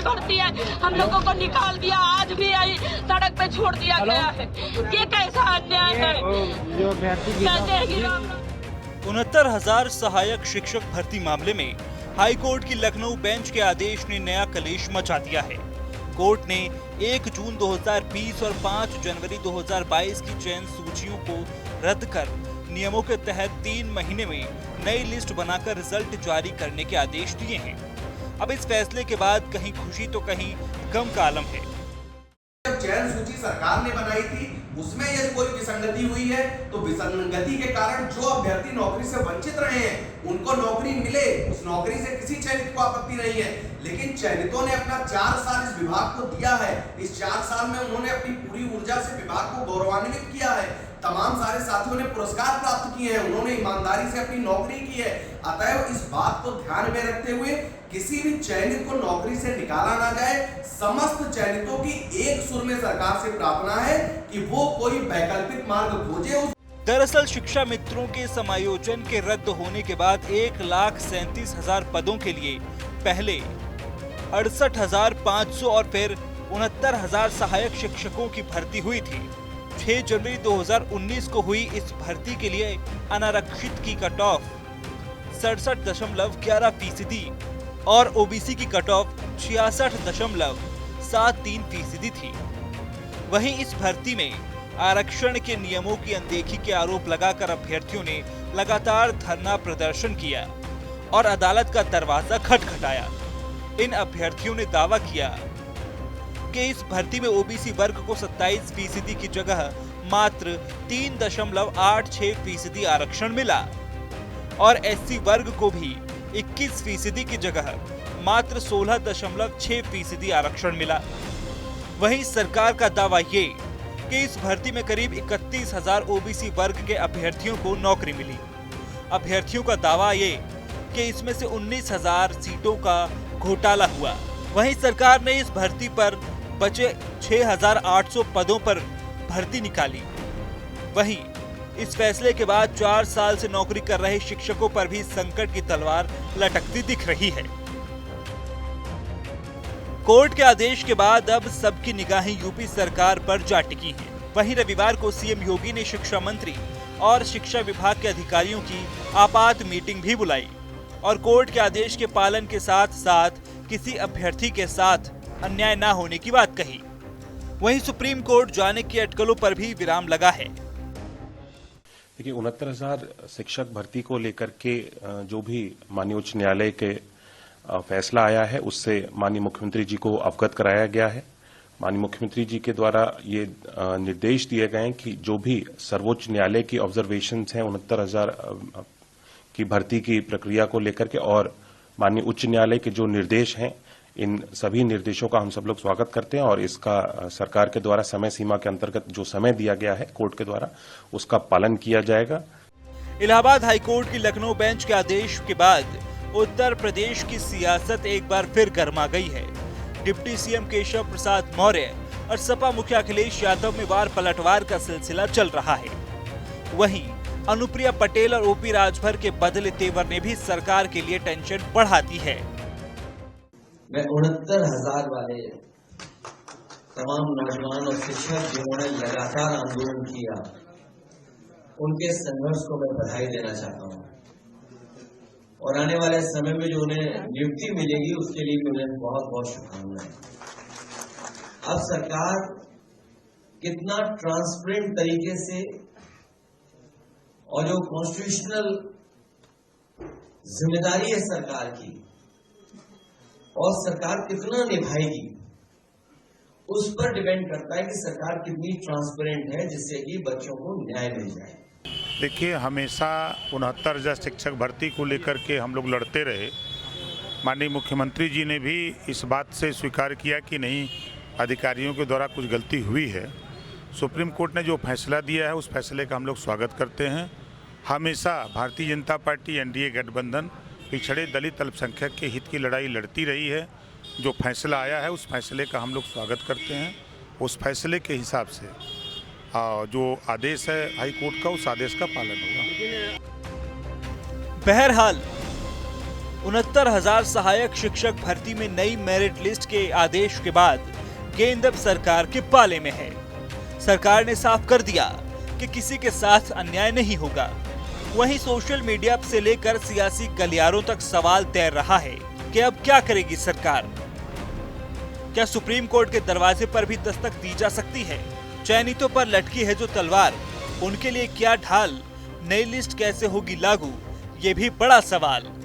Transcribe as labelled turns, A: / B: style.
A: बिगड़ती है। हम लोगों को निकाल दिया, आज भी आई सड़क पे छोड़ दिया गया है। ये कैसा अन्याय है? कैसे
B: 69,000 सहायक शिक्षक भर्ती मामले में हाई कोर्ट की लखनऊ बेंच के आदेश ने नया कलेश मचा दिया है। कोर्ट ने 1 जून 2020 और 5 जनवरी 2022 की चयन सूचियों को रद्द कर नियमों के तहत 3 महीने में नई लिस्ट बनाकर रिजल्ट जारी करने के आदेश दिए हैं। अब इस फैसले के बाद कहीं खुशी तो कहीं गम का आलम है।
C: जब चयन सूची सरकार ने बनाई थी उसमें यदि कोई विसंगति हुई है तो विसंगति के कारण जो अभ्यर्थी नौकरी से वंचित रहे हैं उनको नौकरी मिले, उस नौकरी से किसी चयनित को आपत्ति नहीं है। लेकिन चयनितों ने अपना 4 साल इस विभाग को दिया है। इस 4 साल में उन्होंने अपनी पूरी ऊर्जा से विभाग को गौरवान्वित किया है। तमाम सारे साथियों ने पुरस्कार प्राप्त किए हैं, उन्होंने ईमानदारी से अपनी नौकरी की है। अतएव इस बात को ध्यान में रखते हुए किसी भी चयनित को नौकरी से निकाला ना जाए। समस्त चयनितों की एक सुर में सरकार से प्रार्थना है कि वो कोई वैकल्पिक मार्ग खोजे।
B: दरअसल शिक्षा मित्रों के समायोजन के रद्द होने के बाद 1,37,000 पदों के लिए पहले 68,500 और फिर 69,000 सहायक शिक्षकों की भर्ती हुई थी। 6 जनवरी 2019 को हुई इस भर्ती के लिए अनारक्षित की कट ऑफ 67.11% और ओबीसी की कट ऑफ 66.73% थी। वहीं इस भर्ती में आरक्षण के नियमों की अनदेखी के आरोप लगाकर अभ्यर्थियों ने लगातार धरना प्रदर्शन किया और अदालत का दरवाजा खटखटाया। इन अभ्यर्थियों ने दावा किया कि इस भर्ती में ओबीसी वर्ग को 27% की जगह मात्र 3.86% आरक्षण मिला और एससी वर्ग को भी 21% की जगह मात्र 16.6% आरक्षण मिला। वहीं सरकार का दावा ये कि इस भर्ती में करीब 31,000 ओबीसी वर्ग के अभ्यर्थियों को नौकरी मिली। अभ्यर्थियों का दावा ये कि इसमें से 19,000 सीटों का घोटाला हुआ। वहीं सरकार ने इस भर्ती पर बचे 6,800 पदों पर भर्ती निकाली। वहीं इस फैसले के बाद 4 साल से नौकरी कर रहे शिक्षकों पर भी संकट की तलवार लटकती दिख रही है। कोर्ट के आदेश के बाद अब सबकी निगाहें यूपी सरकार पर जा टिकी हैं। वहीं रविवार को सीएम योगी ने शिक्षा मंत्री और शिक्षा विभाग के अधिकारियों की आपात मीटिंग भी बुलाई और कोर्ट के आदेश के पालन के साथ साथ किसी अभ्यर्थी के साथ अन्याय न होने की बात कही। वहीं सुप्रीम कोर्ट जाने की अटकलों पर भी विराम लगा है।
D: देखिए 69,000 शिक्षक भर्ती को लेकर के जो भी माननीय उच्च न्यायालय के फैसला आया है उससे माननीय मुख्यमंत्री जी को अवगत कराया गया है। माननीय मुख्यमंत्री जी के द्वारा ये निर्देश दिए गए हैं कि जो भी सर्वोच्च न्यायालय की ऑब्जर्वेशंस हैं 69,000 की भर्ती की प्रक्रिया को लेकर के और माननीय उच्च न्यायालय के जो निर्देश हैं इन सभी निर्देशों का हम सब लोग स्वागत करते हैं और इसका सरकार के द्वारा समय सीमा के अंतर्गत जो समय दिया गया है कोर्ट के द्वारा उसका पालन किया जाएगा।
B: इलाहाबाद हाईकोर्ट की लखनऊ बेंच के आदेश के बाद उत्तर प्रदेश की सियासत एक बार फिर गर्मा गई है। डिप्टी सीएम केशव प्रसाद मौर्य और सपा मुखिया अखिलेश यादव में वार पलटवार का सिलसिला चल रहा है। वहीं अनुप्रिया पटेल और ओपी राजभर के बदले तेवर ने भी सरकार के लिए टेंशन बढ़ा दी है।
E: मैं 69,000 वाले तमाम नौजवान और शिक्षक जिन्होंने लगातार आंदोलन किया उनके संघर्ष को मैं बधाई देना चाहता हूं और आने वाले समय में जो उन्हें नियुक्ति मिलेगी उसके लिए भी उन्हें बहुत बहुत शुभकामनाएं। अब सरकार कितना ट्रांसपेरेंट तरीके से और जो कॉन्स्टिट्यूशनल जिम्मेदारी है सरकार की और सरकार कितना निभाएगी उस पर डिपेंड करता है कि सरकार कितनी ट्रांसपेरेंट है जिससे कि बच्चों को न्याय मिल जाए।
F: देखिए हमेशा 69,000 शिक्षक भर्ती को लेकर के हम लोग लड़ते रहे। माननीय मुख्यमंत्री जी ने भी इस बात से स्वीकार किया कि नहीं अधिकारियों के द्वारा कुछ गलती हुई है। सुप्रीम कोर्ट ने जो फैसला दिया है उस फैसले का हम लोग स्वागत करते हैं। हमेशा भारतीय जनता पार्टी एनडीए गठबंधन पिछड़े दलित अल्पसंख्यक के हित की लड़ाई लड़ती रही है। जो फैसला आया है उस फैसले का हम लोग स्वागत करते हैं। उस फैसले के हिसाब से जो आदेश है हाई कोर्ट का उस आदेश का पालन होगा।
B: बहरहाल 69,000 सहायक शिक्षक भर्ती में नई मेरिट लिस्ट के आदेश के बाद गेंद अब सरकार के पाले में है। सरकार ने साफ कर दिया कि किसी के साथ अन्याय नहीं होगा। वहीं सोशल मीडिया से लेकर सियासी गलियारों तक सवाल तैर रहा है कि अब क्या करेगी सरकार। क्या सुप्रीम कोर्ट के दरवाजे पर भी दस्तक दी जा सकती है? चयनितों पर लटकी है जो तलवार, उनके लिए क्या ढाल? नई लिस्ट कैसे होगी लागू? ये भी बड़ा सवाल।